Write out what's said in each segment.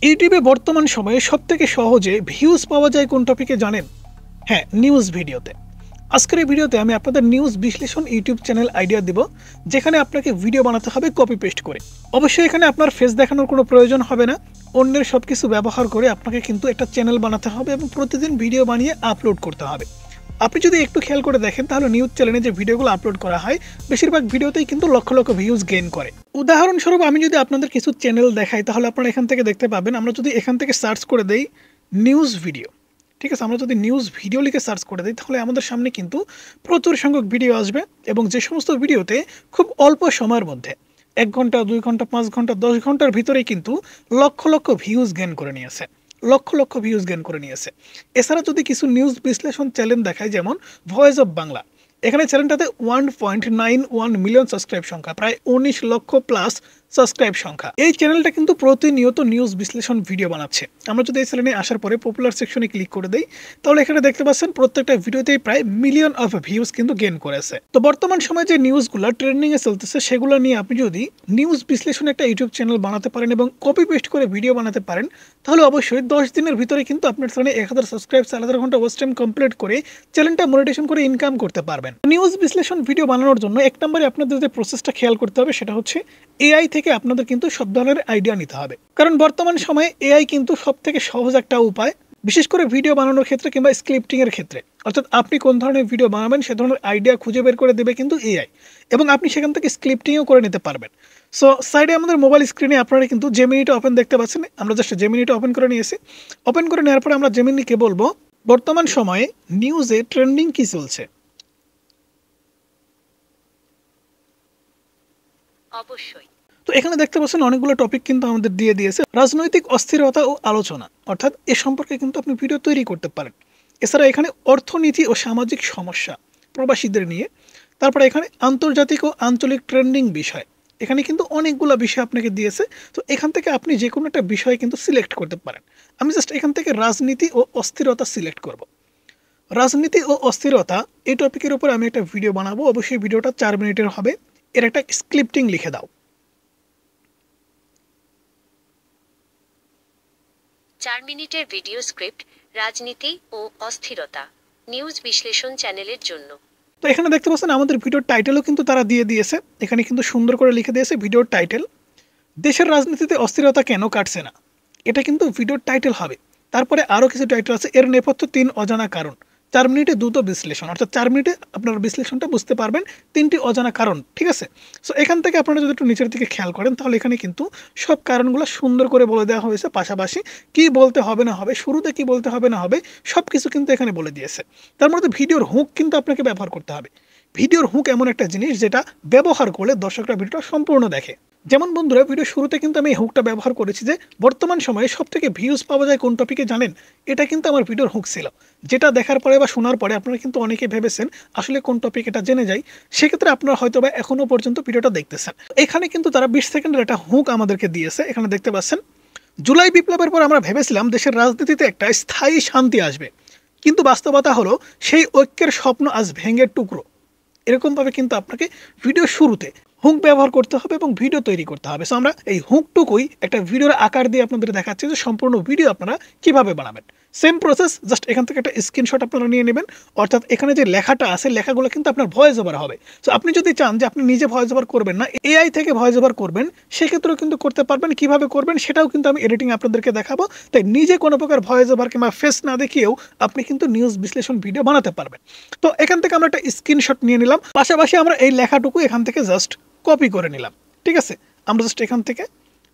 ইউটিউবে বর্তমান সময়ে সবথেকে সহজে ভিউজ পাওয়া যায় কোন টপিকে জানেন? হ্যাঁ, নিউজ ভিডিওতে। আজকের এই ভিডিওতে আমি আপনাদের নিউজ বিশ্লেষণ ইউটিউব চ্যানেল আইডিয়া দিব, যেখানে আপনাকে ভিডিও বানাতে হবে কপি পেস্ট করে। অবশ্যই এখানে আপনার ফেস দেখানোর কোনো প্রয়োজন হবে না। অন্যের সবকিছু ব্যবহার করে আপনাকে কিন্তু একটা চ্যানেল বানাতে হবে এবং প্রতিদিন ভিডিও বানিয়ে আপলোড করতে হবে। আপনি যদি একটু খেয়াল করে দেখেন তাহলে নিউজ চ্যানেলে যে ভিডিওগুলো আপলোড করা হয় বেশিরভাগ ভিডিওতেই কিন্তু লক্ষ লক্ষ ভিউজ গেইন করে। উদাহরণস্বরূপ আমি যদি আপনাদের কিছু চ্যানেল দেখাই তাহলে আপনারা এখান থেকে দেখতে পাবেন। আমরা যদি এখান থেকে সার্চ করে দেই নিউজ ভিডিও, ঠিক আছে, আমরা যদি নিউজ ভিডিও লিখে সার্চ করে দিই তাহলে আমাদের সামনে কিন্তু প্রচুর সংখ্যক ভিডিও আসবে এবং যে সমস্ত ভিডিওতে খুব অল্প সময়ের মধ্যে 1 ঘন্টা 2 ঘন্টা 5 ঘন্টা 10 ঘন্টার ভিতরেই কিন্তু লক্ষ লক্ষ ভিউজ গেইন করে নিয়েছে, লক্ষ লক্ষ ভিউজ গেইন করে নিয়েছে। এছাড়া যদি কিছু নিউজ বিশ্লেষণ চ্যানেল দেখায় যেমন ভয়েস অফ বাংলা, এখানে চ্যানেলটাতে 1.91 মিলিয়ন সাবস্ক্রাইব সংখ্যা, প্রায় 19 লক্ষ প্লাস সাবস্ক্রাইব সংখ্যা। এই চ্যানেলটা কিন্তু প্রতিনিয়ত নিউজ বিশ্লেষণ ভিডিও বানাচ্ছে। আমরা যদি এই চ্যানেলে আসার পরে পপুলার সেকশনে ক্লিক করে দেই তাহলে এখানে দেখতে পাচ্ছেন প্রত্যেকটা ভিডিওতেই প্রায় মিলিয়ন অফ ভিউজ কিন্তু গেইন করেছে। তো বর্তমান সময়ে যে নিউজগুলো ট্রেন্ডিং এ চলতেছে সেগুলো নিয়ে আপনি যদি নিউজ বিশ্লেষণ একটা ইউটিউব চ্যানেল বানাতে পারেন এবং কপি পেস্ট করে ভিডিও বানাতে পারেন তাহলে অবশ্যই 10 দিনের ভিতরে কিন্তু আপনার চ্যানেলে 1000 সাবস্ক্রাইব 4000 ঘন্টা ওয়াচ টাইম কমপ্লিট করে চ্যানেলটা মনিটাইজেশন করে ইনকাম করতে পারবেন। নিউজ বিশ্লেষণ ভিডিও বানানোর জন্য এক নম্বরে আপনাদের যে প্রসেসটা খেয়াল করতে হবে সেটা হচ্ছে এআই থেকে আপনাদের কিন্তু সব ধরনের আইডিয়া নিতে হবে। কারণ বর্তমান সময়ে এআই কিন্তু সব থেকে সহজ একটা উপায়, বিশেষ করে ভিডিও বানানোর ক্ষেত্রে কিংবা স্ক্রিপ্টিং এর ক্ষেত্রে। অর্থাৎ আপনি কোন ধরনের ভিডিও বানাবেন সে ধরনের আইডিয়া খুঁজে বের করে দেবে কিন্তু এআই, এবং আপনি সেখান থেকে স্ক্রিপ্টিংও করে নিতে পারবেন। সো সাইডে আমাদের মোবাইল স্ক্রিনে আপনারা কিন্তু জেমিনিটা ওপেন দেখতে পাচ্ছেন। আমরা জাস্ট জেমিনিটা ওপেন করে নিয়েছি। ওপেন করে নেওয়ার পরে আমরা জেমিনিকে বলবো বর্তমান সময়ে নিউজে ট্রেন্ডিং কি চলছে। অবশ্যই। তো এখানে দেখতে পাচ্ছেন অনেকগুলো টপিক কিন্তু আমাদের দিয়ে দিয়েছে। রাজনৈতিক অস্থিরতা ও আলোচনা, অর্থাৎ এ সম্পর্কে কিন্তু আপনি ভিডিও তৈরি করতে পারেন। এছাড়া এখানে অর্থনীতি ও সামাজিক সমস্যা প্রবাসীদের নিয়ে। তারপরে এখানে আন্তর্জাতিক ও আঞ্চলিক ট্রেন্ডিং বিষয়, এখানে কিন্তু অনেকগুলো বিষয় আপনাকে দিয়েছে। তো এখান থেকে আপনি যে কোনো একটা বিষয় কিন্তু সিলেক্ট করতে পারেন। আমি জাস্ট এখান থেকে রাজনীতি ও অস্থিরতা সিলেক্ট করব। রাজনীতি ও অস্থিরতা এই টপিকের উপর আমি একটা ভিডিও বানাবো। অবশ্যই ভিডিওটা 4 মিনিটের হবে। এর একটা স্ক্রিপ্টিং লিখে দাও। 4 মিনিটের ভিডিও স্ক্রিপ্ট, রাজনীতি ও অস্থিরতা নিউজ বিশ্লেষণ চ্যানেলের জন্য। তো এখানে দেখতে পাচ্ছেন আমাদের ভিডিওর টাইটেলও কিন্তু তারা দিয়ে দিয়েছে। এখানে কিন্তু সুন্দর করে লিখে দিয়েছে ভিডিওর টাইটেল, দেশের রাজনীতিতে অস্থিরতা কেন কাটছে না। এটা কিন্তু ভিডিওর টাইটেল হবে। তারপরে আরও কিছু টাইটেল আছে, এর নেপথ্য 3 অজানা কারণ। 4 মিনিটে দ্রুত বিশ্লেষণ, অর্থাৎ 4 মিনিটে আপনার বিশ্লেষণটা বুঝতে পারবেন 3টি অজানা কারণ, ঠিক আছে। সো এখান থেকে আপনারা যদি একটু নিচের দিকে খেয়াল করেন তাহলে এখানে কিন্তু সব কারণগুলো সুন্দর করে বলে দেওয়া হয়েছে। পাশাপাশি কি বলতে হবে না হবে, শুরুতে কি বলতে হবে না হবে, সব কিছু কিন্তু এখানে বলে দিয়েছে। তার মধ্যে ভিডিওর হুক কিন্তু আপনাকে ব্যবহার করতে হবে। ভিডিওর হুক এমন একটা জিনিস যেটা ব্যবহার করলে দর্শকরা ভিডিওটা সম্পূর্ণ দেখে। যেমন বন্ধুরা, ভিডিও শুরুতে কিন্তু আমি এই হুকটা ব্যবহার করেছি যে বর্তমান সময়ে সবথেকে ভিউজ পাওয়া যায় কোন টপিকে জানেন। এটা কিন্তু আমার ভিডিওর হুক ছিল, যেটা দেখার পরে বা শোনার পরে আপনারা কিন্তু অনেকে ভেবেছেন আসলে কোন টপিক এটা জেনে যাই। সেক্ষেত্রে আপনারা হয়তো বা এখনো পর্যন্ত ভিডিওটা দেখতেছেন। এখানে কিন্তু তারা 20 সেকেন্ডের একটা হুক আমাদেরকে দিয়েছে। এখানে দেখতে পাচ্ছেন, জুলাই বিপ্লবের পর আমরা ভেবেছিলাম দেশের রাজনীতিতে একটা স্থায়ী শান্তি আসবে, কিন্তু বাস্তবতা হলো সেই ঐক্যের স্বপ্ন আজ ভেঙে টুকরো। এরকমভাবে কিন্তু আপনাকে ভিডিও শুরুতে হুক ব্যবহার করতে হবে এবং ভিডিও তৈরি করতে হবে। সো আমরা এই হুকটুকুই একটা ভিডিওর আকার দিয়ে আপনাদের দেখাচ্ছি যে সম্পূর্ণ ভিডিও আপনারা কিভাবে বানাবেন। সেম প্রসেস, জাস্ট এখান থেকে একটা স্ক্রিনশট আপনারা নিয়ে নেবেন। অর্থাৎ এখানে যে লেখাটা আছে লেখাগুলো কিন্তু আপনার ভয়েস ওভার হবে। সো আপনি যদি চান যে আপনি নিজে ভয়েস ওভার করবেন না, এআই থেকে ভয়েস ওভার করবেন, সেক্ষেত্রেও কিন্তু করতে পারবেন। কিভাবে করবেন সেটাও কিন্তু আমি এডিটিং আপনাদেরকে দেখাবো। তাই নিজে কোনো প্রকার ভয়েস ওভার কিংবা ফেস না দেখিয়েও আপনি কিন্তু নিউজ বিশ্লেষণ ভিডিও বানাতে পারবেন। তো এখান থেকে আমরা একটা স্ক্রিনশট নিয়ে নিলাম। পাশাপাশি আমরা এই লেখাটুকু এখান থেকে জাস্ট কপি করে নিলাম, ঠিক আছে। আমরা জাস্ট এখান থেকে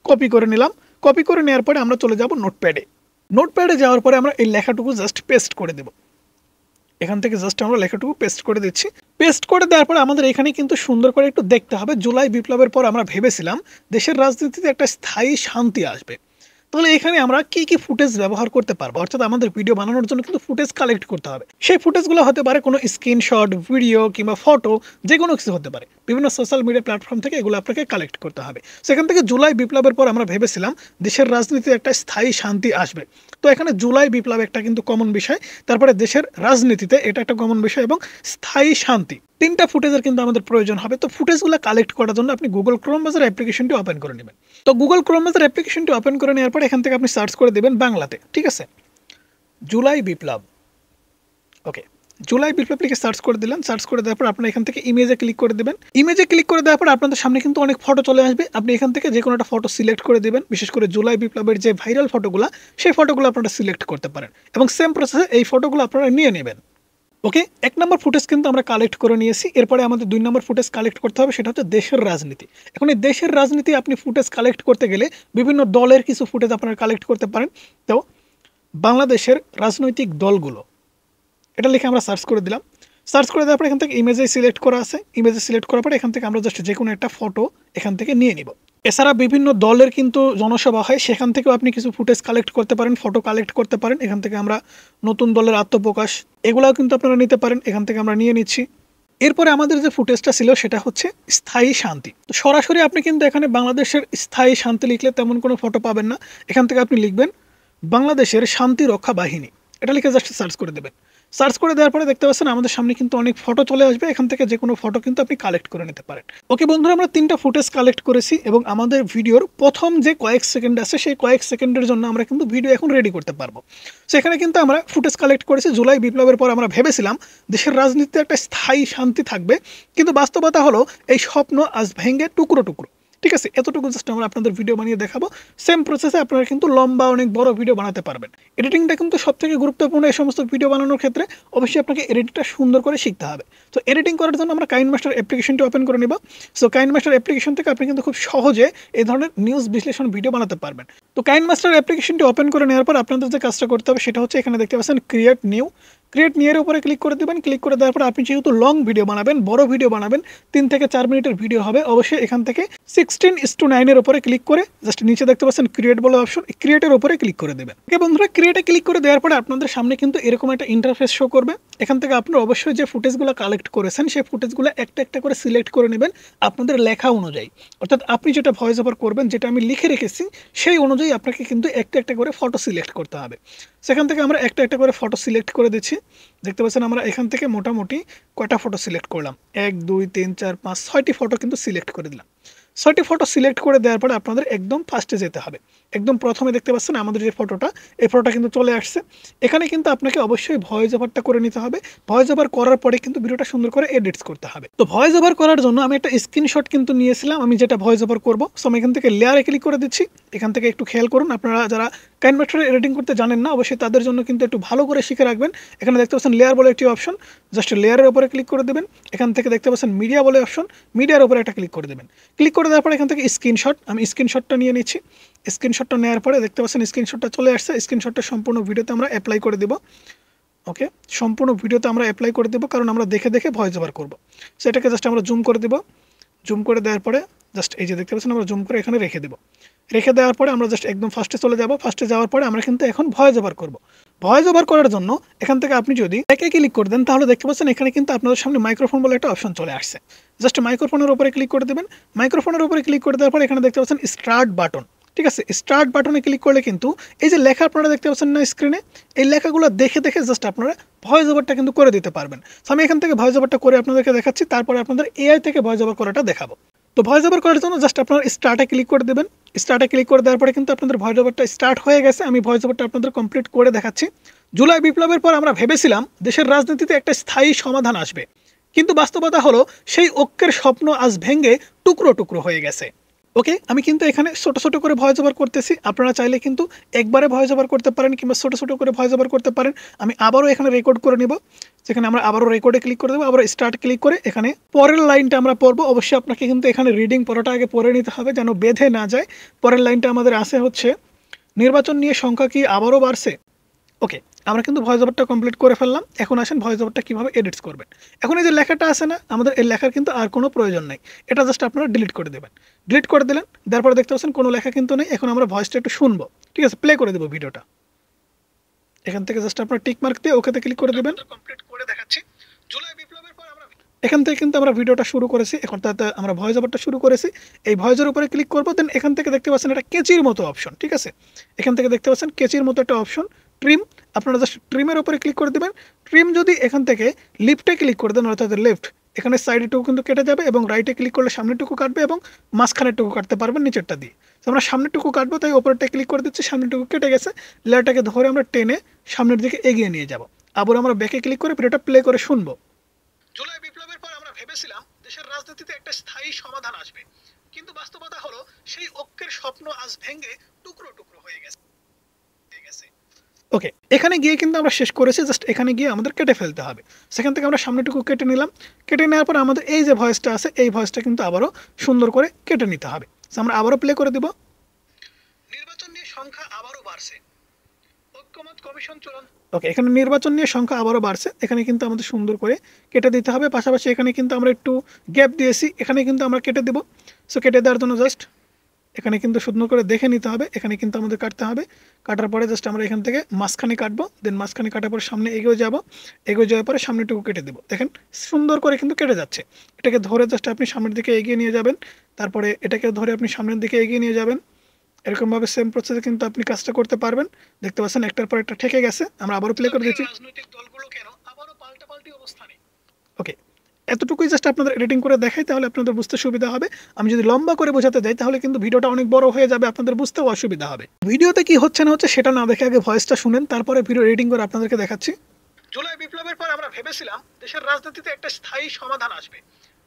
কপি করে নিলাম। কপি করে নেওয়ার পরে আমরা চলে যাব নোটপ্যাডে। নোটপ্যাডে যাওয়ার পরে আমরা এই লেখাটুকু জাস্ট পেস্ট করে দেব। এখান থেকে জাস্ট আমরা লেখাটুকু পেস্ট করে দিচ্ছি। পেস্ট করে দেওয়ার পরে আমাদের এখানে কিন্তু সুন্দর করে একটু দেখতে হবে, জুলাই বিপ্লবের পর আমরা ভেবেছিলাম দেশের রাজনীতিতে একটা স্থায়ী শান্তি আসবে। তাহলে এখানে আমরা কি কি ফুটেজ ব্যবহার করতে পারবো, অর্থাৎ আমাদের ভিডিও বানানোর জন্য কিন্তু ফুটেজ কালেক্ট করতে হবে। সেই ফুটেজগুলো হতে পারে কোনো স্ক্রিনশট, ভিডিও কিংবা ফটো, যে কোনো কিছু হতে পারে। বিভিন্ন সোশ্যাল মিডিয়া প্ল্যাটফর্ম থেকে এগুলো আপনাকে কালেক্ট করতে হবে। সেখান থেকে জুলাই বিপ্লবের পর আমরা ভেবেছিলাম দেশের রাজনীতিতে একটা স্থায়ী শান্তি আসবে। তো এখানে জুলাই বিপ্লব একটা কিন্তু কমন বিষয়, তারপরে দেশের রাজনীতিতে এটা একটা কমন বিষয় এবং স্থায়ী শান্তি, 3টা ফুটেজের কিন্তু আমাদের প্রয়োজন হবে। তো ফুটেজগুলো কালেক্ট করার জন্য আপনি গুগল ক্রোম ব্রাউজার অ্যাপ্লিকেশনটি ওপেন করে নেবেন। তো গুগল ক্রোম ব্রাউজার অ্যাপ্লিকেশনটি ওপেন করে নেওয়ার পরে পরে এখান থেকে আপনি সার্চ করে দেবেন বাংলাতে, ঠিক আছে, জুলাই বিপ্লব। ওকে, জুলাই বিপ্লব লিখে সার্চ করে দিলেন। সার্চ করে দেওয়ার পর আপনারা এখান থেকে ইমেজে ক্লিক করে দেবেন। ইমেজে ক্লিক করে দেওয়ার পর আপনাদের সামনে কিন্তু অনেক ফটো চলে আসবে। আপনি এখান থেকে যে কোনো একটা ফটো সিলেক্ট করে দেবেন। বিশেষ করে জুলাই বিপ্লবের যে ভাইরাল ফটোগুলো, সেই ফটোগুলো আপনারা সিলেক্ট করতে পারেন এবং সেম প্রসেসে এই ফটোগুলো আপনারা নিয়ে নেবেন। ওকে, 1 নম্বর ফুটেজ কিন্তু আমরা কালেক্ট করে নিয়েছি। এরপরে আমাদের 2 নম্বর ফুটেজ কালেক্ট করতে হবে, সেটা হচ্ছে দেশের রাজনীতি। এখন এই দেশের রাজনীতি আপনি ফুটেজ কালেক্ট করতে গেলে বিভিন্ন দলের কিছু ফুটেজ আপনারা কালেক্ট করতে পারেন। তো বাংলাদেশের রাজনৈতিক দলগুলো, এটা লিখে আমরা সার্চ করে দিলাম। সার্চ করে দেওয়ার পর এখান থেকে ইমেজে সিলেক্ট করা আছে। ইমেজে সিলেক্ট করার পর এখান থেকে আমরা জাস্ট যে কোনো একটা ফটো এখান থেকে নিয়ে নিব। এছাড়া বিভিন্ন দলের কিন্তু জনসভা হয়, সেখান থেকেও আপনি কিছু ফুটেজ কালেক্ট করতে পারেন, ফটো কালেক্ট করতে পারেন। এখান থেকে আমরা নতুন দলের আত্মপ্রকাশ এগুলাও কিন্তু আপনারা নিতে পারেন। এখান থেকে আমরা নিয়ে নিচ্ছি। এরপরে আমাদের যে ফুটেজটা ছিল সেটা হচ্ছে স্থায়ী শান্তি। তো সরাসরি আপনি কিন্তু এখানে বাংলাদেশের স্থায়ী শান্তি লিখলে তেমন কোনো ফটো পাবেন না। এখান থেকে আপনি লিখবেন বাংলাদেশের শান্তি রক্ষা বাহিনী, এটা লিখে জাস্ট সার্চ করে দেবেন। সার্চ করে দেওয়ার পরে দেখতে পাচ্ছেন আমাদের সামনে কিন্তু অনেক ফটো চলে আসবে। এখান থেকে যে কোনো ফটো কিন্তু আপনি কালেক্ট করে নিতে পারেন। ওকে বন্ধুরা, আমরা 3টা ফুটেজ কালেক্ট করেছি এবং আমাদের ভিডিওর প্রথম যে কয়েক সেকেন্ড আছে সেই কয়েক সেকেন্ডের জন্য আমরা কিন্তু ভিডিও এখন রেডি করতে পারবো। সেখানে কিন্তু আমরা ফুটেজ কালেক্ট করেছি। জুলাই বিপ্লবের পর আমরা ভেবেছিলাম দেশের রাজনীতিতে একটা স্থায়ী শান্তি থাকবে, কিন্তু বাস্তবতা হলো এই স্বপ্ন আজ ভেঙে টুকরো টুকরো। ঠিক আছে, এতটুকু জাস্ট আমরা আপনাদের ভিডিও বানিয়ে দেখাবো। সেম প্রসেসে আপনারা কিন্তু লম্বা অনেক বড় ভিডিও বানাতে পারবেন। এডিটিংটা কিন্তু সবথেকে গুরুত্বপূর্ণ এই সমস্ত ভিডিও বানানোর ক্ষেত্রে। অবশ্যই আপনাকে এডিটিংটা সুন্দর করে শিখতে হবে। তো এডিটিং করার জন্য আমরা কাইনমাস্টার অ্যাপ্লিকেশনটি ওপেন করে নিব। সো কাইনমাস্টার অ্যাপ্লিকেশন থেকে আপনি কিন্তু খুব সহজে এই ধরনের নিউজ বিশ্লেষণ ভিডিও বানাতে পারবেন। তো কাইনমাস্টার অ্যাপ্লিকেশনটি ওপেন করে নেওয়ার পর আপনাদের যে কাজটা করতে হবে সেটা হচ্ছে এখানে দেখতে পাচ্ছেন ক্রিয়েট নিউ এর উপরে ক্লিক করে দেবেন। ক্লিক করে দেওয়ার পর আপনি যেহেতু লং ভিডিও বানাবেন, বড় ভিডিও বানাবেন, 3 থেকে 4 মিনিটের ভিডিও হবে, অবশ্যই এখান থেকে 16:9 এর উপরে ক্লিক করে জাস্ট নিচে দেখতে পাচ্ছেন ক্রিয়েট বলে অপশন, ক্রিয়েটের উপরে ক্লিক করে দেবেন। ওকে বন্ধুরা, ক্রিয়েটে ক্লিক করে দেওয়ার পরে আপনাদের সামনে কিন্তু এরকম একটা ইন্টারফেস শো করবে। এখান থেকে আপনারা অবশ্যই যে ফুটেজগুলো কালেক্ট করেছেন সেই ফুটেজগুলো একটা একটা করে সিলেক্ট করে নেবেন আপনাদের লেখা অনুযায়ী। অর্থাৎ আপনি যেটা ভয়েস ওভার করবেন, যেটা আমি লিখে রেখেছি সেই অনুযায়ী আপনাকে কিন্তু একটা একটা করে ফটো সিলেক্ট করতে হবে। সেখান থেকে আমরা একটা একটা করে ফটো সিলেক্ট করে দিচ্ছি। দেখতে পাচ্ছেন আমরা এখান থেকে মোটামুটি কয়টা ফটো সিলেক্ট করলাম, 1 2 3 4 5 6টি ফটো কিন্তু সিলেক্ট করে দিলাম। 6টি ফটো সিলেক্ট করে দেওয়ার পরে আপনাদের একদম ফার্স্টে যেতে হবে। একদম প্রথমে দেখতে পাচ্ছেন আমাদের যে ফটোটা, এই ফটোটা কিন্তু চলে আসছে। এখানে কিন্তু আপনাকে অবশ্যই ভয়েস ওভারটা করে নিতে হবে। ভয়েস ওভার করার পরে কিন্তু ভিডিওটা সুন্দর করে এডিটস করতে হবে। তো ভয়েস ওভার করার জন্য আমি একটা স্ক্রিনশট কিন্তু নিয়েছিলাম, আমি যেটা ভয়েস ওভার করবো। সো আমি এখান থেকে লেয়ারে ক্লিক করে দিচ্ছি। এখান থেকে একটু খেয়াল করুন, আপনারা যারা কাইনমাস্টারে এডিটিং করতে জানেন না অবশ্যই তাদের জন্য কিন্তু একটু ভালো করে শিখে রাখবেন। এখানে দেখতে পাচ্ছেন লেয়ার বলে একটি অপশন, জাস্ট লেয়ারের উপরে ক্লিক করে দেবেন। এখান থেকে দেখতে পাচ্ছেন মিডিয়া বলে অপশন, মিডিয়ার উপরে একটা ক্লিক করে দেবেন। ক্লিক করে দেওয়ার পরে এখান থেকে স্ক্রিনশট, আমি স্ক্রিনশটটা নিয়ে নিচ্ছি। স্ক্রিনশটটা নেওয়ার পরে দেখতে পাচ্ছেন স্ক্রিনশটটা চলে আসছে। স্ক্রিনশটটা সম্পূর্ণ ভিডিওতে আমরা অ্যাপ্লাই করে দেব। ওকে, সম্পূর্ণ ভিডিওতে আমরা অ্যাপ্লাই করে দেবো, কারণ আমরা দেখে দেখে ভয়েস ওভার করবো। সেটাকে জাস্ট আমরা জুম করে দেবো। জুম করে দেওয়ার পরে জাস্ট এই যে দেখতে পাচ্ছেন আমরা জুম করে এখানে রেখে দেবো। রেখে দেওয়ার পরে আমরা জাস্ট একদম ফার্স্টে চলে যাব। ফার্স্টে যাওয়ার পরে আমরা কিন্তু এখন ভয়েস ওভার করব। ভয়েস ওভার করার জন্য এখান থেকে আপনি যদি একে ক্লিক করে দেন তাহলে দেখতে পাচ্ছেন এখানে কিন্তু আপনাদের সামনে মাইক্রোফোন বলে একটা অপশন চলে আসছে। জাস্ট মাইক্রোফোনের উপরে ক্লিক করে দেবেন। মাইক্রোফোনের উপরে ক্লিক করে দেওয়ার পরে এখানে দেখতে পাচ্ছেন স্টার্ট বাটন। ঠিক আছে, স্টার্ট বাটনে ক্লিক করলে কিন্তু এই যে লেখা আপনারা দেখতে পাচ্ছেন না স্ক্রিনে, এই লেখাগুলো দেখে দেখে জাস্ট আপনারা ভয়েস ওভারটা কিন্তু করে দিতে পারবেন। তো আমি এখান থেকে ভয়েস ওভারটা করে আপনাদেরকে দেখাচ্ছি, তারপরে আপনাদের এআই থেকে ভয়েস ওভার করাটা দেখাবো। তো ভয়েস ওভার করার জন্য জাস্ট আপনারা স্টার্টে ক্লিক করে দেবেন। স্টার্টে ক্লিক করে দেওয়ার পরে কিন্তু আপনাদের ভয়েস ওভারটা স্টার্ট হয়ে গেছে। আমি ভয়েস ওভারটা আপনাদের কমপ্লিট করে দেখাচ্ছি। জুলাই বিপ্লবের পর আমরা ভেবেছিলাম দেশের রাজনীতিতে একটা স্থায়ী সমাধান আসবে, কিন্তু বাস্তবতা হলো সেই ঐক্যের স্বপ্ন আজ ভেঙে টুকরো টুকরো হয়ে গেছে। ওকে, আমি কিন্তু এখানে ছোটো ছোটো করে ভয়েস ওভার করতেছি। আপনারা চাইলে কিন্তু একবারে ভয়েস ওভার করতে পারেন কিংবা ছোটো ছোটো করে ভয়েস ওভার করতে পারেন। আমি আবারও এখানে রেকর্ড করে নিব। সেখানে আমরা আবারও রেকর্ডে ক্লিক করে দেবো, আবার স্টার্ট ক্লিক করে এখানে পরের লাইনটা আমরা পড়বো। অবশ্যই আপনাকে কিন্তু এখানে রিডিং পড়াটা আগে পড়ে নিতে হবে যেন বেঁধে না যায়। পরের লাইনটা আমাদের আসে হচ্ছে নির্বাচন নিয়ে সংখ্যা কি আবারও বাড়ছে। ওকে, আমরা কিন্তু ভয়েস ওভারটা কমপ্লিট করে ফেললাম। এখন আসেন ভয়েস ওভারটা কীভাবে এডিটস করবেন। এখন এই যে লেখাটা আছে না, আমাদের এই লেখার কিন্তু আর কোনো প্রয়োজন নেই। এটা জাস্ট আপনারা ডিলিট করে দেবেন। ডিলিট করে দিলেন, তারপরে দেখতে পাচ্ছেন কোনো লেখা কিন্তু নেই। এখন আমরা ভয়েসটা একটু শুনবো। ঠিক আছে, প্লে করে দেবো ভিডিওটা। এখান থেকে জাস্ট আপনারা টিক মার্ক দিয়ে ওকেতে ক্লিক করে দেবেন। কমপ্লিট করে দেখাচ্ছি। জুলাই বিপ্লবের পর আমরা এখান থেকে কিন্তু আমরা ভিডিওটা শুরু করেছি। এখন তাতে আমরা ভয়েস ওভারটা শুরু করেছি। এই ভয়েসের উপরে ক্লিক করবো। দেন এখান থেকে দেখতে পাচ্ছেন একটা কেচির মতো অপশন। ঠিক আছে, এখান থেকে দেখতে পাচ্ছেন কেচির মতো একটা অপশন, ট্রিম। আপনারা জাস্ট ট্রিমের উপরে ক্লিক করে দেবেন। ট্রিম যদি এখান থেকে লিফটে ক্লিক করে দেন, অর্থাৎ লেফট এখানে সাইডেরটুকু কিন্তু কেটে যাবে এবং রাইটে ক্লিক করলে সামনেরটুকু কাটবে এবং মাঝখানেরটুকু কাটতে পারবেন নিচেরটা দিয়ে। তো আমরা সামনেরটুকু কাটবো, তাই ওপরটা ক্লিক করে দিচ্ছি, সামনেরটুকু কেটে গেছে। লেয়ারটাকে ধরে আমরা টেনে সামনের দিকে এগিয়ে নিয়ে যাব। আবার আমরা ব্যাকে ক্লিক করে ভিডিওটা প্লে করে শুনবো। জুলাই বিপ্লবের পর আমরা ভেবেছিলাম দেশের রাজনীতিতে একটা স্থায়ী সমাধান আসবে, কিন্তু বাস্তবতা হলো সেই ঐক্যের স্বপ্ন আজ ভেঙে টুকরো টুকরো হয়ে গেছে। ওকে, এখানে গিয়ে কিন্তু আমরা শেষ করেছি, জাস্ট এখানে গিয়ে আমাদের কেটে ফেলতে হবে। সেখান থেকে আমরা সামনেটুকু কেটে নিলাম। কেটে নেওয়ার পর আমাদের এই যে ভয়েসটা আছে, এই ভয়েসটা কিন্তু আবারও সুন্দর করে কেটে নিতে হবে। আমরা আবারও প্লে করে দিব। নির্বাচন নিয়ে সংখ্যা আবারও বাড়ছে, ঐক্যমত কমিশন চূড়ান্ত। ওকে, এখানে নির্বাচন নিয়ে সংখ্যা আবারও বাড়ছে, এখানে কিন্তু আমাদের সুন্দর করে কেটে দিতে হবে। পাশাপাশি এখানে কিন্তু আমরা একটু গ্যাপ দিয়েছি, এখানে কিন্তু আমরা কেটে দেব। সো কেটে দেওয়ার জন্য জাস্ট এখানে কিন্তু সুন্দর করে দেখে নিতে হবে, এখানে কিন্তু আমাদের কাটতে হবে। কাটার পরে জাস্ট আমরা এখান থেকে মাঝখানে কাটবো, দেন মাঝখানে কাটার পরে সামনে এগিয়ে যাব। এগিয়ে যাওয়ার পরে সামনেটুকু কেটে দেবো। দেখেন সুন্দর করে কিন্তু কেটে যাচ্ছে। এটাকে ধরে জাস্ট আপনি সামনের দিকে এগিয়ে নিয়ে যাবেন, তারপরে এটাকে ধরে আপনি সামনের দিকে এগিয়ে নিয়ে যাবেন। এরকমভাবে সেম প্রসেসে কিন্তু আপনি কাজটা করতে পারবেন। দেখতে পাচ্ছেন একটার পর একটা ঠেকে গেছে। আমরা আবারও প্লে করে দিচ্ছি। রাজনৈতিক দলগুলো কেন আবারও পাল্টাপাল্টি অবস্থানে। ওকে, এতটুকুই জাস্ট আপনাদের এডিটিং করে দেখাই, তাহলে আপনাদের বুঝতে সুবিধা হবে। আমি যদি লম্বা করে বোঝাতে যাই তাহলে কিন্তু ভিডিওটা অনেক বড় হয়ে যাবে, আপনাদের বুঝতেও অসুবিধা হবে। ভিডিওতে কি হচ্ছে না হচ্ছে সেটা না দেখে আগে ভয়েসটা শুনেন, তারপরে ভিডিও এডিটিং করে আপনাদেরকে দেখাচ্ছি। জুলাই বিপ্লবের পর আমরা ভেবেছিলাম দেশের রাজনীতিতে একটা স্থায়ী সমাধান আসবে,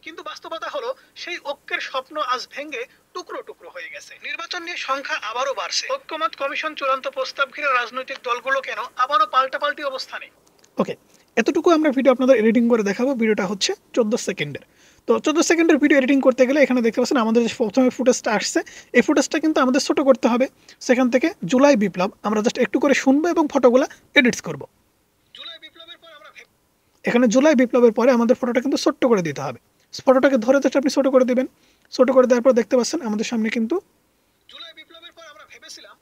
কিন্তু বাস্তবতা হলো সেই ঐক্যের স্বপ্ন আজ ভেঙে টুকরো টুকরো হয়ে গেছে। নির্বাচন নিয়ে সংখ্যা আবারও বাড়ছে, ঐক্যমত কমিশন চূড়ান্ত প্রস্তাব ঘিরে রাজনৈতিক দলগুলো কেন আবারও পাল্টাপাল্টি অবস্থানে। ওকে, এতটুকু আমরা ভিডিও আপনাদের এডিটিং করে দেখাবো। ভিডিওটা হচ্ছে 14 সেকেন্ডের। তো 14 সেকেন্ডের ভিডিও এডিটিং করতে গেলে এখানে দেখতে পাচ্ছেন আমাদের যে প্রথমে ফুটেজটা আসছে, এই ফুটেজটা কিন্তু আমাদের ছোট করতে হবে। সেখান থেকে জুলাই বিপ্লব আমরা জাস্ট একটু করে শুনবো এবং ফটোগুলো এডিটস করব। জুলাই বিপ্লবের পর আমরা এখানে জুলাই বিপ্লবের পরে আমাদের ফটোটা কিন্তু ছোট্ট করে দিতে হবে। ফটোটাকে ধরে জাস্ট আপনি ছোট করে দিবেন। ছোট করে দেওয়ার পর দেখতে পাচ্ছেন আমাদের সামনে কিন্তু জুলাই বিপ্লবের পর আমরা ভেবেছিলাম,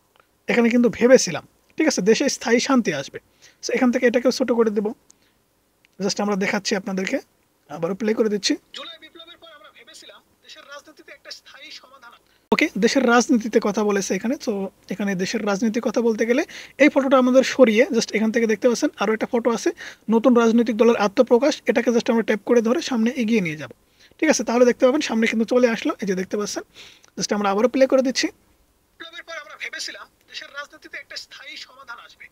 এখানে কিন্তু ভেবেছিলাম, ঠিক আছে, দেশে স্থায়ী শান্তি আসবে। সো এখান থেকে এটাকে ছোট করে দেব। জাস্ট আমরা দেখাচ্ছি আপনাদেরকে, আবারও প্লে করে দিচ্ছি। জুলাই বিপ্লবের পর আমরা ভেবেছিলাম দেশের রাজনীতিতে একটা স্থায়ী সমাধান। ওকে, দেশের রাজনীতিতে কথা বলেছে এখানে। তো এখানে দেশের রাজনীতির কথা বলতে গেলে এই ফটোটা আমাদের সরিয়ে জাস্ট এখান থেকে দেখতে পাচ্ছেন আরও একটা ফটো আছে, নতুন রাজনৈতিক দলের আত্মপ্রকাশ। এটাকে জাস্ট আমরা ট্যাপ করে ধরে সামনে এগিয়ে নিয়ে যাব। ঠিক আছে, তাহলে দেখতে পাবেন সামনে কিন্তু চলে আসলো, এই যে দেখতে পাচ্ছেন। জাস্ট আমরা আবারও প্লে করে দিচ্ছি। বিপ্লবের পর আমরা ভেবেছিলাম দেশের রাজনীতিতে একটা স্থায়ী সমাধান আসবে।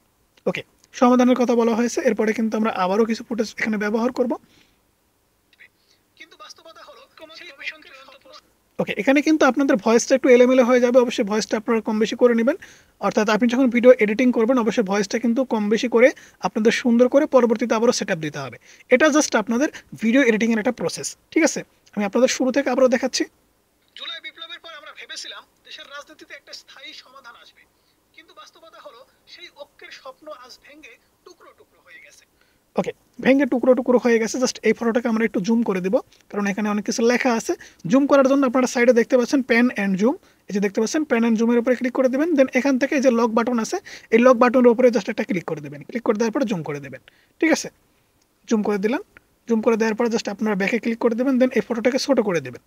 ওকে, সমাধানের কথা বলা হয়েছে, এরপরে কিন্তু আমরা আবারও কিছু ফুটেজ এখানে ব্যবহার করব। কিন্তু বাস্তবতা হলো ওকে, এখানে কিন্তু আপনাদের ভয়েসটা একটু এলোমেলো হয়ে যাবে, অবশ্যই ভয়েসটা আপনারা কম বেশি করে নেবেন। অর্থাৎ আপনি যখন ভিডিও এডিটিং করবেন অবশ্যই ভয়েসটা কিন্তু কম বেশি করে আপনাদের সুন্দর করে পরবর্তীতে আবারও সেটআপ দিতে হবে। এটা জাস্ট আপনাদের ভিডিও এডিটিংয়ের একটা প্রসেস, ঠিক আছে। আমি আপনাদের শুরু থেকে আবারও দেখাচ্ছি। জুলাই বিপ্লবের পর আমরা ভেবেছিলাম দেশের রাজনীতিতে একটা স্থায়ী সমাধান আসবে, কিন্তু বাস্তবতা হলো সেই ঐক্যের স্বপ্ন আজ ভেঙে টুকরো টুকরো হয়ে গেছে। ওকে, ভেঙে টুকরো টুকরো হয়ে গেছে। জাস্ট এই ফটোটাকে আমরা একটু জুম করে দিব, কারণ এখানে অনেক কিছু লেখা আছে। জুম করার জন্য আপনারা সাইডে দেখতে পাচ্ছেন প্যান অ্যান্ড জুম, এই যে দেখতে পাচ্ছেন প্যান অ্যান্ড জুমের উপরে ক্লিক করে দেবেন। দেন এখান থেকে এই যে লক বাটন আছে, এই লক বাটনের উপরে জাস্ট একটা ক্লিক করে দেবেন। ক্লিক করে দেওয়ার পরে জুম করে দেবেন, ঠিক আছে। জুম করে দিলাম। জুম করে দেওয়ার পরে জাস্ট আপনারা ব্যাকে ক্লিক করে দেবেন। দেন এই ফটোটাকে ছোট করে দেবেন।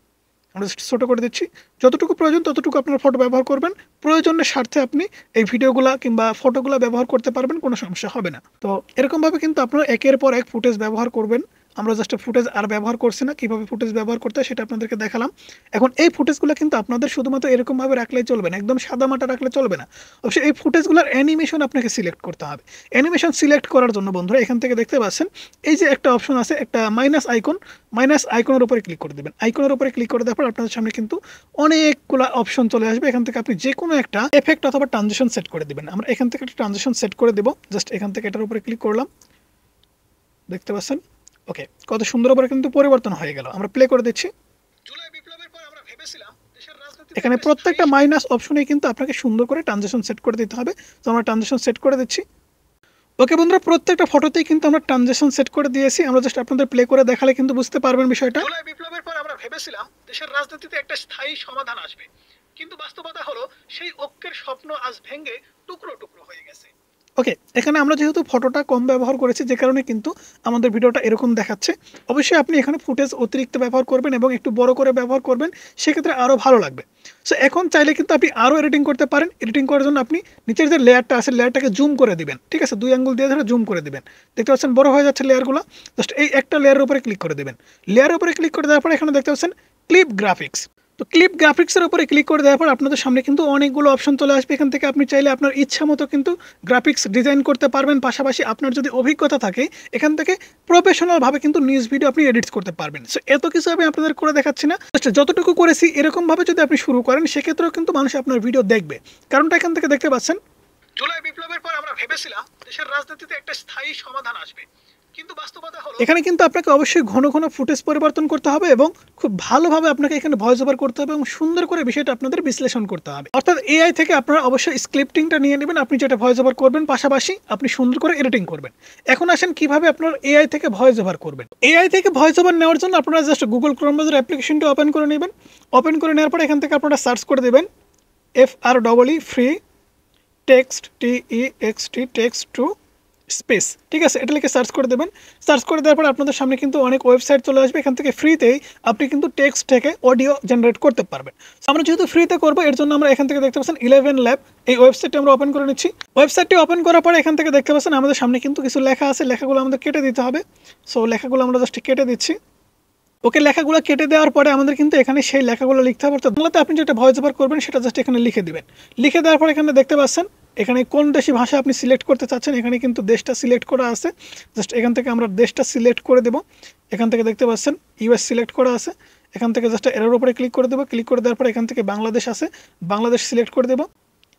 আমরা ছোট করে দিচ্ছি। যতটুকু প্রয়োজন ততটুকু আপনার ফটো ব্যবহার করবেন। প্রয়োজনের স্বার্থে আপনি এই ভিডিওগুলো কিংবা ফটোগুলো ব্যবহার করতে পারবেন, কোনো সমস্যা হবে না। তো এরকমভাবে কিন্তু আপনারা একের পর এক ফুটেজ ব্যবহার করবেন। আমরা জাস্ট ফুটেজ আর ব্যবহার করছি না, কীভাবে ফুটেজ ব্যবহার করতে হয় সেটা আপনাদেরকে দেখালাম। এখন এই ফুটেজগুলো কিন্তু আপনাদের শুধুমাত্র এরকমভাবে রাখলেই চলবে না, একদম সাদামাটা রাখলে চলবে না। অবশ্যই এই ফুটেজগুলোর অ্যানিমেশন আপনাকে সিলেক্ট করতে হবে। অ্যানিমেশন সিলেক্ট করার জন্য বন্ধুরা এখান থেকে দেখতে পাচ্ছেন এই যে একটা অপশন আছে, একটা মাইনাস আইকনের উপরে ক্লিক করে দেবেন। আইকনের উপরে ক্লিক করে দেওয়ার পর আপনাদের সামনে কিন্তু অনেকগুলো অপশন চলে আসবে। এখান থেকে আপনি যে কোনো একটা এফেক্ট অথবা ট্রানজিশন সেট করে দেবেন। আমরা এখান থেকে একটা ট্রানজিশন সেট করে দেবো। জাস্ট এখান থেকে এটার উপরে ক্লিক করলাম, দেখতে পাচ্ছেন। ওকে, কত সুন্দর করে কিন্তু পরিবর্তন হয়ে গেল। আমরা প্লে করে দিচ্ছি। জুলাই বিপ্লবের পর আমরা ভেবেছিলাম দেশের রাজনীতি, এখানে প্রত্যেকটা মাইনাস অপশনে কিন্তু আপনাকে সুন্দর করে ট্রানজিশন সেট করে দিতে হবে। তো আমরা ট্রানজিশন সেট করে দিচ্ছি। ওকে বন্ধুরা, প্রত্যেকটা ফটোতেই কিন্তু আমরা ট্রানজিশন সেট করে দিয়েছি। আমরা জাস্ট আপনাদের প্লে করে দেখালে কিন্তু বুঝতে পারবেন বিষয়টা। জুলাই বিপ্লবের পর আমরা ভেবেছিলাম দেশের রাজনীতিতে একটা স্থায়ী সমাধান আসবে, কিন্তু বাস্তবতা হলো সেই ঐক্যের স্বপ্ন আজ ভেঙে টুকরো টুকরো হয়ে গেছে। ওকে, এখানে আমরা যেহেতু ফটোটা কম ব্যবহার করেছি যে কারণে কিন্তু আমাদের ভিডিওটা এরকম দেখাচ্ছে। অবশ্যই আপনি এখানে ফুটেজ অতিরিক্ত ব্যবহার করবেন এবং একটু বড় করে ব্যবহার করবেন, সেক্ষেত্রে আরও ভালো লাগবে। সো এখন চাইলে কিন্তু আপনি আরও এডিটিং করতে পারেন। এডিটিং করার জন্য আপনি নিচের যে লেয়ারটা আছে লেয়ারটাকে জুম করে দিবেন, ঠিক আছে, 2 আঙ্গুল দিয়ে ধরে জুম করে দিবেন। দেখতে পাচ্ছেন বড় হয়ে যাচ্ছে লেয়ারগুলো। জাস্ট এই একটা লেয়ারের উপরে ক্লিক করে দেবেন। লেয়ারের উপরে ক্লিক করে দেওয়ার পরে এখানে দেখতে পাচ্ছেন ক্লিপ গ্রাফিক্স। তো ক্লিপ গ্রাফিক্সের উপরে ক্লিক করে দেওয়ার পর আপনাদের সামনে কিন্তু অনেকগুলো অপশন চলে আসবে। এখান থেকে আপনি চাইলে আপনার ইচ্ছা মতো কিন্তু গ্রাফিক্স ডিজাইন করতে পারবেন। পাশাপাশি আপনার যদি অভিজ্ঞতা থাকে এখান থেকে প্রফেশনালভাবে কিন্তু নিউজ ভিডিও আপনি এডিট করতে পারবেন। সো এত কিছু আমি আপনাদের করে দেখাচ্ছি না, জাস্ট যতটুকু করেছি এরকমভাবে যদি আপনি শুরু করেন সেক্ষেত্রেও কিন্তু মানুষ আপনার ভিডিও দেখবে। কারণটা এখান থেকে দেখতে পাচ্ছেন, জুলাই বিপ্লবের পর আমরা ভেবেছিলাম দেশের রাজনীতিতে একটা স্থায়ী সমাধান আসবে, কিন্তু বাস্তবতা হলো এখানে কিন্তু আপনাকে অবশ্যই ঘন ঘন ফুটেজ পরিবর্তন করতে হবে এবং খুব ভালোভাবে আপনাকে এখানে ভয়েস ওভার করতে হবে এবং সুন্দর করে বিষয়টা আপনাদের বিশ্লেষণ করতে হবে। অর্থাৎ এআই থেকে আপনারা অবশ্যই স্ক্রিপ্টিংটা নিয়ে নেবেন, আপনি যেটা ভয়েস ওভার করবেন, পাশাপাশি আপনি সুন্দর করে এডিটিং করবেন। এখন আসেন কিভাবে আপনার এআই থেকে ভয়েস ওভার করবেন। এআই থেকে ভয়েস ওভার নেওয়ার জন্য আপনারা জাস্ট গুগল ক্রোম ব্রাউজার অ্যাপ্লিকেশনটা ওপেন করে নেবেন। ওপেন করে নেওয়ার পর এখান থেকে আপনারা সার্চ করে দেবেন FREE free text TEXT text to space, ঠিক আছে, এটা লিখে সার্চ করে দেবেন। সার্চ করে দেওয়ার পর আপনাদের সামনে কিন্তু অনেক ওয়েবসাইট চলে আসবে। এখান থেকে ফ্রিতেই আপনি কিন্তু টেক্সট থেকে অডিও জেনারেট করতে পারবেন। আমরা যেহেতু ফ্রিতে করবো এর জন্য আমরা এখান থেকে দেখতে পাচ্ছেন 11 ল্যাব, এই ওয়েবসাইটটি আমরা ওপেন করে নিচ্ছি। ওয়েবসাইটটি ওপেন করার পরে এখান থেকে দেখতে পাচ্ছেন আমাদের সামনে কিন্তু কিছু লেখা আছে, লেখাগুলো আমাদের কেটে দিতে হবে। সো লেখাগুলো আমরা জাস্ট কেটে দিচ্ছি। ওকে, লেখাগুলো কেটে দেওয়ার পরে আমাদের কিন্তু এখানে সেই লেখাগুলো লিখতে হবে। অর্থাৎ বাংলাতে আপনি যেটা ভয়েস ওভার করবেন সেটা জাস্ট এখানে লিখে দিবেন। লিখে দেওয়ার পর এখানে দেখতে পাচ্ছেন এখানে কোন দেশি ভাষা আপনি সিলেক্ট করতে চাচ্ছেন, এখানে কিন্তু দেশটা সিলেক্ট করা আছে। জাস্ট এখান থেকে আমরা দেশটা সিলেক্ট করে দেবো। এখান থেকে দেখতে পাচ্ছেন US সিলেক্ট করা আছে। এখান থেকে জাস্ট এর উপরে ক্লিক করে দেবো। ক্লিক করে দেওয়ার পর এখান থেকে বাংলাদেশ আছে, বাংলাদেশ সিলেক্ট করে দেবো।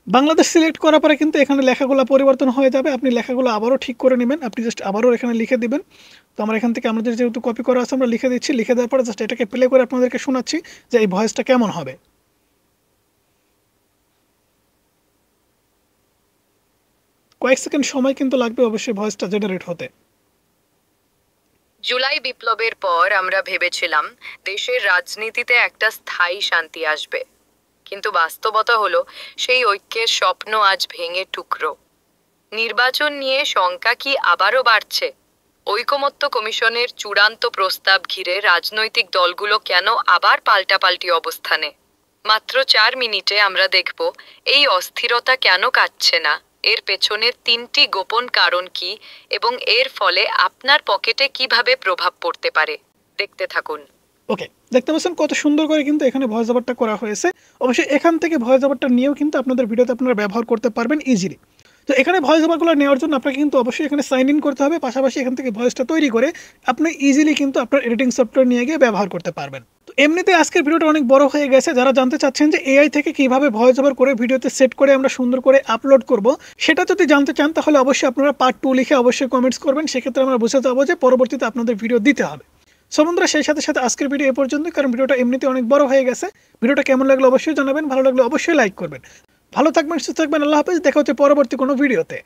বাংলাদেশ সিলেক্ট করার পরে কিন্তু এখানে লেখাগুলো পরিবর্তন হয়ে যাবে। আপনি লেখাগুলো আবারও ঠিক করে নেবেন, আপনি জাস্ট আবারও এখানে লিখে দিবেন। তো আমরা এখান থেকে আমাদের যেহেতু কপি করা আছে আমরা লিখে দিচ্ছি। লিখে দেওয়ার পরে জাস্ট এটাকে প্লে করে আপনাদেরকে শোনাচ্ছি যে এই ভয়েসটা কেমন হবে। কয়েক সেকেন্ড সময় কিন্তু লাগবে অবশ্যই ভয়েসটা জেনারেট হতে। জুলাই বিপ্লবের পর আমরা ভেবেছিলাম দেশের রাজনীতিতে একটা স্থায়ী শান্তি আসবে, কিন্তু বাস্তবতা হলো সেই ঐক্যের স্বপ্ন আজ ভেঙে টুকরো। নির্বাচন নিয়ে শঙ্কা কি আবারও বাড়ছে? ঐকমত্য কমিশনের চূড়ান্ত প্রস্তাব ঘিরে রাজনৈতিক দলগুলো কেন আবার পাল্টাপাল্টি অবস্থানে? মাত্র 4 মিনিটে আমরা দেখব এই অস্থিরতা কেন কাটছে না, এর পেছনের 3টি গোপন কারণ কি এবং এর ফলে আপনার পকেটে কিভাবে প্রভাব পড়তে পারে। দেখতে থাকুন। ওকে, দেখতে পাচ্ছেন কত সুন্দর করে কিন্তু এখানে ভয়েস ওভারটা করা হয়েছে। অবশ্যই এখান থেকে ভয়েস ওভারটা নিয়েও কিন্তু আপনাদের ভিডিওতে আপনারা ব্যবহার করতে পারবেন ইজিলি। তো এখানে ভয়েস ওভারগুলো নেওয়ার জন্য আপনাকে কিন্তু অবশ্যই এখানে সাইন ইন করতে হবে। পাশাপাশি এখান থেকে ভয়েসটা তৈরি করে আপনি ইজিলি কিন্তু আপনার এডিটিং সফটওয়্যার নিয়ে গিয়ে ব্যবহার করতে পারবেন। তো এমনিতে আজকের ভিডিওটা অনেক বড় হয়ে গেছে। যারা জানতে চাচ্ছেন যে এআই থেকে কিভাবে ভয়েস ওভার করে ভিডিওতে সেট করে আমরা সুন্দর করে আপলোড করব, সেটা যদি জানতে চান তাহলে অবশ্যই আপনারা পার্ট 2 লিখে অবশ্যই কমেন্টস করবেন। সেক্ষেত্রে আমরা বুঝে যাবো যে পরবর্তীতে আপনাদের ভিডিও দিতে হবে। সো বন্ধুরা, সেই সাথে সাথে আজকের ভিডিও এ পর্যন্ত, কারণ ভিডিওটা এমনিতে অনেক বড় হয়ে গেছে। ভিডিওটা কেমন লাগলো অবশ্যই জানাবেন, ভালো লাগলে অবশ্যই লাইক করবেন। ভালো থাকবেন, সুস্থ থাকবেন, আল্লাহ হাফেজ। দেখা হচ্ছে পরবর্তী কোনো ভিডিওতে।